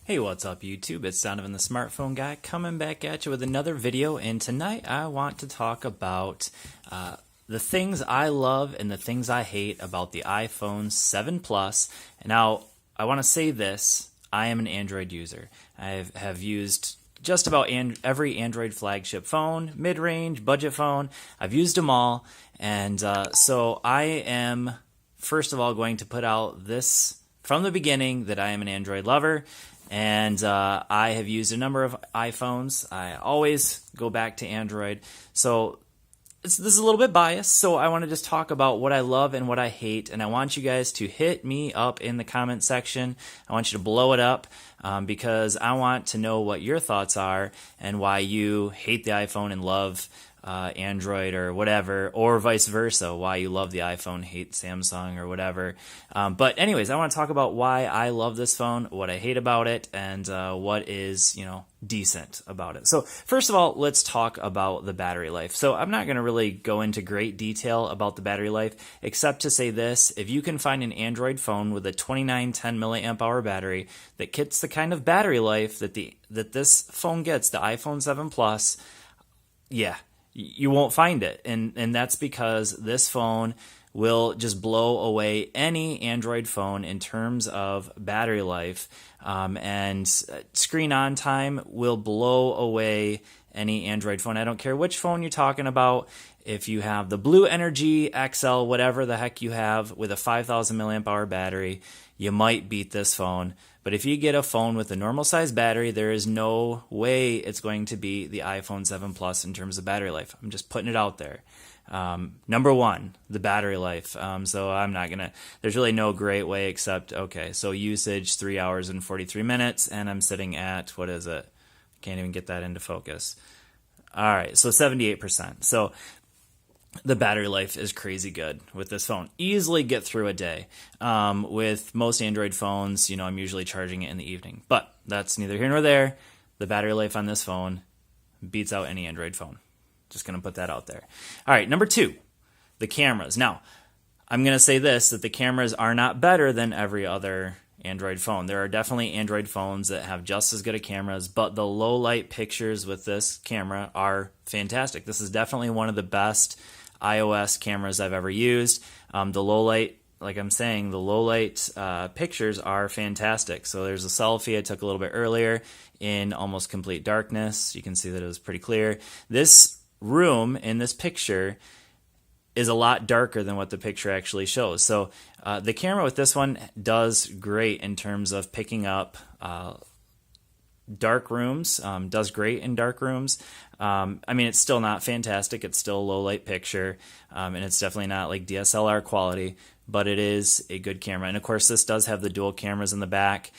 Hey, what's up YouTube? It's Donovan the Smartphone Guy coming back at you with another video, and tonight I want to talk about the things I love and the things I hate about the iPhone 7 Plus. And now, I want to say this, I am an Android user. I have used just about every Android flagship phone, mid-range, budget phone. I've used them all, and so I am, first of all, going to put out this from the beginning that I am an Android lover. And I have used a number of iPhones. I always go back to Android. So this is a little bit biased, so I want to just talk about what I love and what I hate. And I want you guys to hit me up in the comment section. I want you to blow it up because I want to know what your thoughts are and why you hate the iPhone and love Android or whatever, or vice versa, why you love the iPhone, hate Samsung or whatever. But anyways, I want to talk about why I love this phone, what I hate about it, and what is, decent about it. So first of all, let's talk about the battery life. So I'm not going to really go into great detail about the battery life, except to say this: if you can find an Android phone with a 2910 milliamp hour battery that gets the kind of battery life that this phone gets, the iPhone 7 Plus, yeah, you won't find it. And that's because this phone will just blow away any Android phone in terms of battery life. And screen on time will blow away any Android phone. I don't care which phone you're talking about. If you have the Blue Energy XL, whatever the heck you have, with a 5,000 milliamp hour battery, you might beat this phone. But if you get a phone with a normal size battery, there is no way it's going to beat the iPhone 7 Plus in terms of battery life. I'm just putting it out there. Number one, the battery life. So I'm not going to, there's really no great way except, okay, so usage 3 hours and 43 minutes, and I'm sitting at, what is it? Can't even get that into focus. All right, so 78%. So the battery life is crazy good with this phone. Easily get through a day. With most Android phones, I'm usually charging it in the evening. But that's neither here nor there. The battery life on this phone beats out any Android phone. Just going to put that out there. All right, number two, the cameras. Now, I'm going to say this, that the cameras are not better than every other Android phone. There are definitely Android phones that have just as good of cameras, but the low light pictures with this camera are fantastic. This is definitely one of the best iOS cameras I've ever used. The low light, like I'm saying, the low light pictures are fantastic. So there's a selfie I took a little bit earlier in almost complete darkness. You can see that it was pretty clear. This room in this picture is a lot darker than what the picture actually shows. So the camera with this one does great in terms of picking up dark rooms, does great in dark rooms. It's still not fantastic. It's still a low light picture, and it's definitely not like DSLR quality, but it is a good camera. And of course, this does have the dual cameras in the back,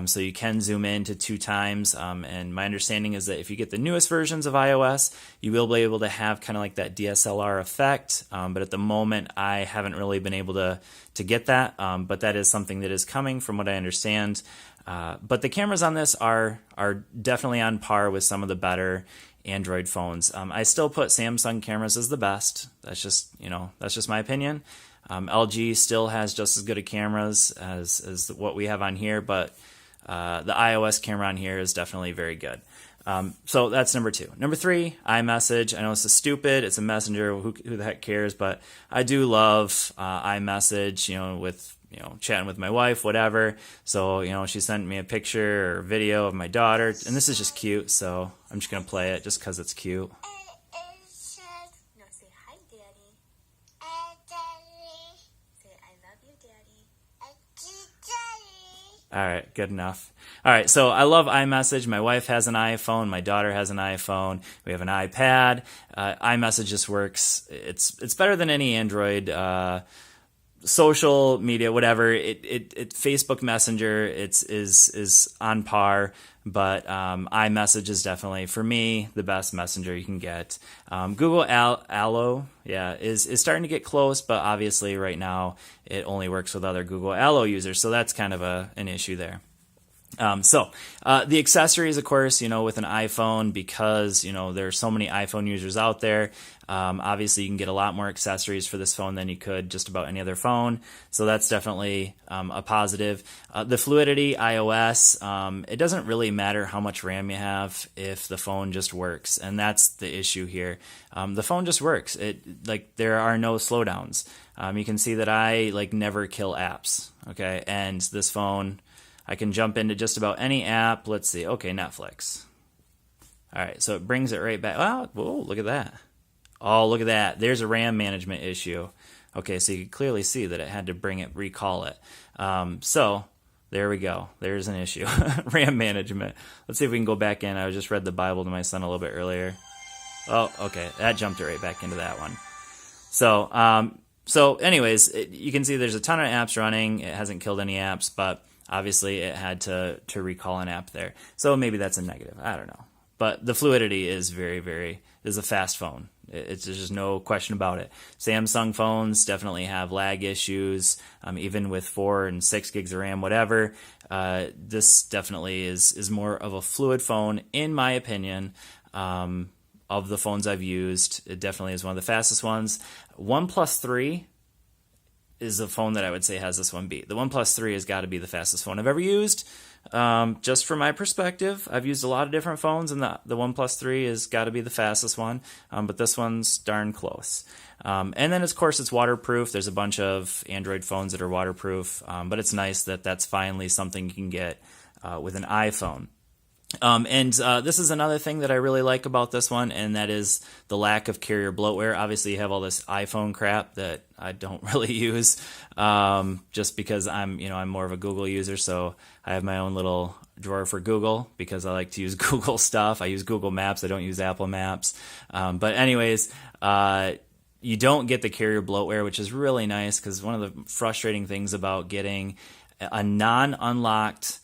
so you can zoom in to 2 times. And my understanding is that if you get the newest versions of iOS, you will be able to have kind of like that DSLR effect. But at the moment, I haven't really been able to get that. But that is something that is coming from what I understand. But the cameras on this are definitely on par with some of the better Android phones. I still put Samsung cameras as the best. That's just my opinion. LG still has just as good of cameras as what we have on here, but the iOS camera on here is definitely very good. So that's number two. Number three, iMessage. I know this is stupid. It's a messenger. Who the heck cares? But I do love iMessage, with chatting with my wife, whatever. So, she sent me a picture or video of my daughter, and this is just cute, so I'm just going to play it just because it's cute. No, say hi, Daddy. Hi, Daddy. Say, I love you, Daddy. I do, Daddy. All right, good enough. All right, so I love iMessage. My wife has an iPhone. My daughter has an iPhone. We have an iPad. iMessage just works. It's better than any Android social media, whatever. It Facebook Messenger is on par, but iMessage is definitely, for me, the best messenger you can get. Google Allo, is starting to get close, but obviously right now it only works with other Google Allo users, so that's kind of an issue there. The accessories, of course, with an iPhone, because, there are so many iPhone users out there. Obviously, you can get a lot more accessories for this phone than you could just about any other phone. So that's definitely a positive. The Fluidity iOS, it doesn't really matter how much RAM you have if the phone just works. And that's the issue here. The phone just works. There are no slowdowns. You can see that I never kill apps. Okay. And this phone, I can jump into just about any app. Let's see. Okay, Netflix. All right, so it brings it right back. Oh, whoa, look at that. Oh, look at that. There's a RAM management issue. Okay, so you can clearly see that it had to recall it. So there we go. There's an issue. RAM management. Let's see if we can go back in. I just read the Bible to my son a little bit earlier. Oh, okay. That jumped it right back into that one. So anyways, you can see there's a ton of apps running. It hasn't killed any apps, but obviously it had to recall an app there. So maybe that's a negative. I don't know. But the Fluidity is is a fast phone. There's just no question about it. Samsung phones definitely have lag issues, even with 4 and 6 gigs of RAM, whatever. This definitely is more of a fluid phone, in my opinion. Of the phones I've used, it definitely is one of the fastest ones. OnePlus 3 is the phone that I would say has this one beat. The OnePlus 3 has got to be the fastest phone I've ever used. Just from my perspective, I've used a lot of different phones, and the OnePlus 3 has got to be the fastest one, but this one's darn close. And then, of course, it's waterproof. There's a bunch of Android phones that are waterproof, but it's nice that that's finally something you can get with an iPhone. This is another thing that I really like about this one, and that is the lack of carrier bloatware. Obviously, you have all this iPhone crap that I don't really use, just because I'm more of a Google user, so I have my own little drawer for Google because I like to use Google stuff. I use Google Maps. I don't use Apple Maps. But anyways, you don't get the carrier bloatware, which is really nice, because one of the frustrating things about getting a non-unlocked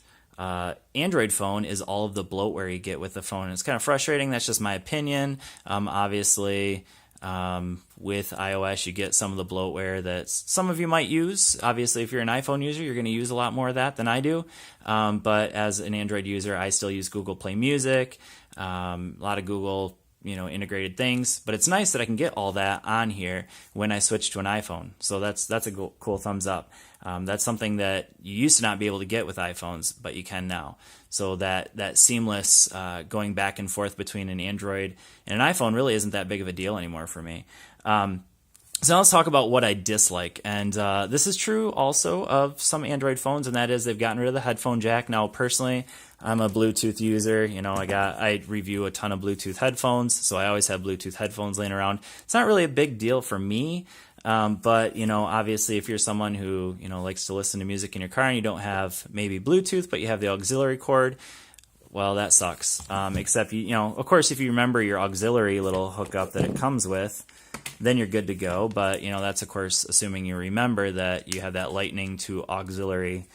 Android phone is all of the bloatware you get with the phone. It's kind of frustrating. That's just my opinion. Obviously, with iOS, you get some of the bloatware that some of you might use. Obviously, if you're an iPhone user, you're going to use a lot more of that than I do. But as an Android user, I still use Google Play Music, a lot of Google integrated things, but it's nice that I can get all that on here when I switch to an iPhone. So that's a cool thumbs up. That's something that you used to not be able to get with iPhones, but you can now. So that seamless going back and forth between an Android and an iPhone really isn't that big of a deal anymore for me. So now let's talk about what I dislike, and this is true also of some Android phones, and that is they've gotten rid of the headphone jack. Now, personally, I'm a Bluetooth user. I review a ton of Bluetooth headphones, so I always have Bluetooth headphones laying around. It's not really a big deal for me, but obviously, if you're someone who likes to listen to music in your car and you don't have maybe Bluetooth, but you have the auxiliary cord, well, that sucks. Except of course, if you remember your auxiliary little hookup that it comes with, then you're good to go. But that's of course assuming you remember that you have that lightning to auxiliary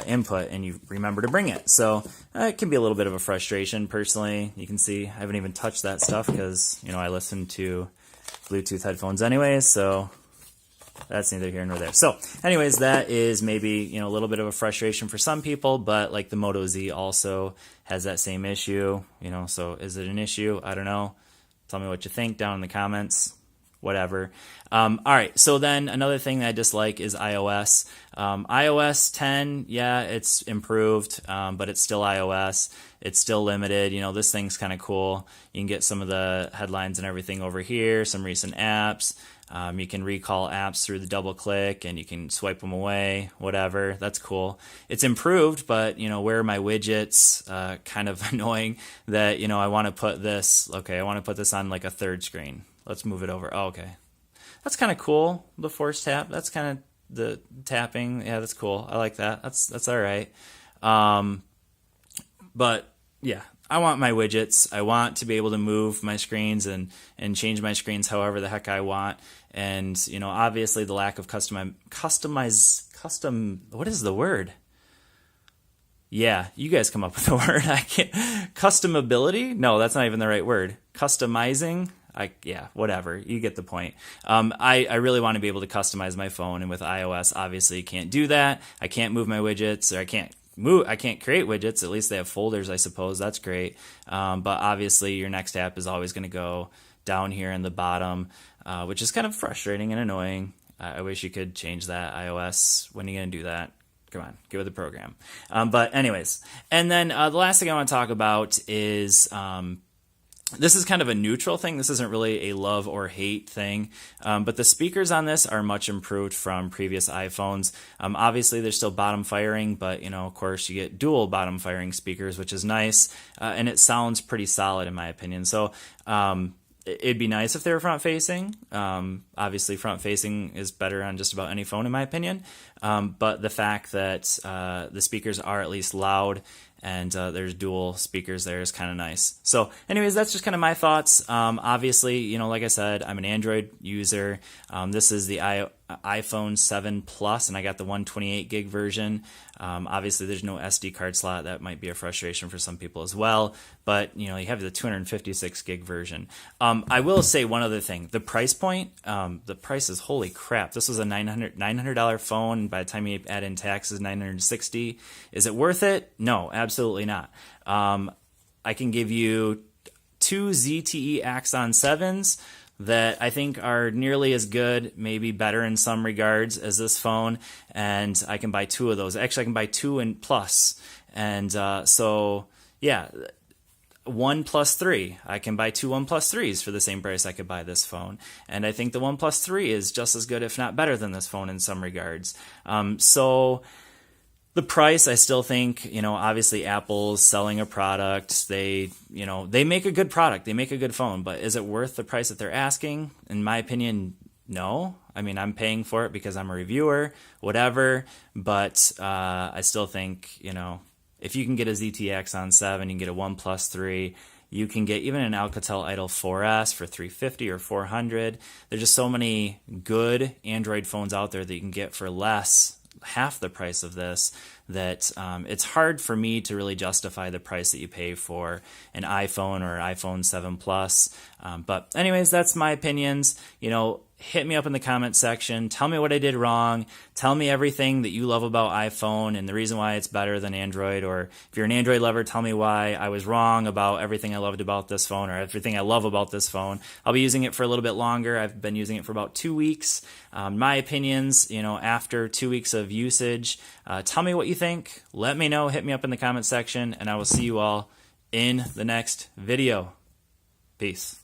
input and you remember to bring it. So it can be a little bit of a frustration. Personally, you can see I haven't even touched that stuff because I listen to Bluetooth headphones anyways, so that's neither here nor there. So anyways, that is maybe a little bit of a frustration for some people, but like the Moto Z also has that same issue. So is it an issue? I don't know. Tell me what you think down in the comments. Whatever. All right, so then another thing that I dislike is iOS. iOS 10, yeah, it's improved, but it's still iOS. It's still limited. This thing's kind of cool. You can get some of the headlines and everything over here, some recent apps. You can recall apps through the double click, and you can swipe them away, whatever. That's cool. It's improved, but, where are my widgets? Kind of annoying that, I want to put this, I want to put this on like a third screen. Let's move it over. Oh, okay. That's kind of cool, the force tap. That's kind of the tapping. Yeah, that's cool. I like that. That's all right. But, yeah, I want my widgets. I want to be able to move my screens and change my screens however the heck I want. And, obviously the lack of custom, what is the word? Yeah, you guys come up with the word. I can't. Customability? No, that's not even the right word. Customizing? Yeah, whatever. You get the point. I really want to be able to customize my phone, and with iOS, obviously, you can't do that. I can't move my widgets, or I can't I can't create widgets. At least they have folders, I suppose. That's great. But obviously, your next app is always going to go down here in the bottom, which is kind of frustrating and annoying. I wish you could change that. iOS, when are you going to do that? Come on, get with the program. But anyways, and then the last thing I want to talk about is this is kind of a neutral thing. This isn't really a love or hate thing, but the speakers on this are much improved from previous iPhones. Obviously, they're still bottom firing, but of course, you get dual bottom firing speakers, which is nice, and it sounds pretty solid in my opinion. So it'd be nice if they were front facing. Obviously, front facing is better on just about any phone in my opinion. But the fact that the speakers are at least loud and there's dual speakers there is kind of nice. So anyways, that's just kind of my thoughts. Obviously, like I said, I'm an Android user. This is the iPhone 7 Plus, and I got the 128 gig version. Obviously, there's no SD card slot. That might be a frustration for some people as well. But, you have the 256 gig version. I will say one other thing. The price point, the price is holy crap. This was a $900 phone. By the time you add in taxes, $960. Is it worth it? No, absolutely not. I can give you 2 ZTE Axon 7s that I think are nearly as good, maybe better in some regards, as this phone, and I can buy 2 of those. Actually, I can buy 2 and plus, and so yeah, 1 plus 3. I can buy 2 1 plus 3s for the same price I could buy this phone, and I think the 1 plus 3 is just as good, if not better, than this phone in some regards. So the price, I still think, obviously Apple's selling a product. They make a good product. They make a good phone, but is it worth the price that they're asking? In my opinion, no. I mean, I'm paying for it because I'm a reviewer, whatever. But I still think, if you can get a ZTE Axon 7, you can get a 1 plus 3. You can get even an Alcatel Idol 4S for $350 or $400. There's just so many good Android phones out there that you can get for less, half the price of this, that it's hard for me to really justify the price that you pay for an iPhone or iPhone 7 Plus. But anyways, that's my opinions. Hit me up in the comment section. Tell me what I did wrong. Tell me everything that you love about iPhone and the reason why it's better than Android. Or if you're an Android lover, tell me why I was wrong about everything I loved about this phone or everything I love about this phone. I'll be using it for a little bit longer. I've been using it for about 2 weeks. My opinions, after 2 weeks of usage. Tell me what you think. Let me know. Hit me up in the comment section, and I will see you all in the next video. Peace.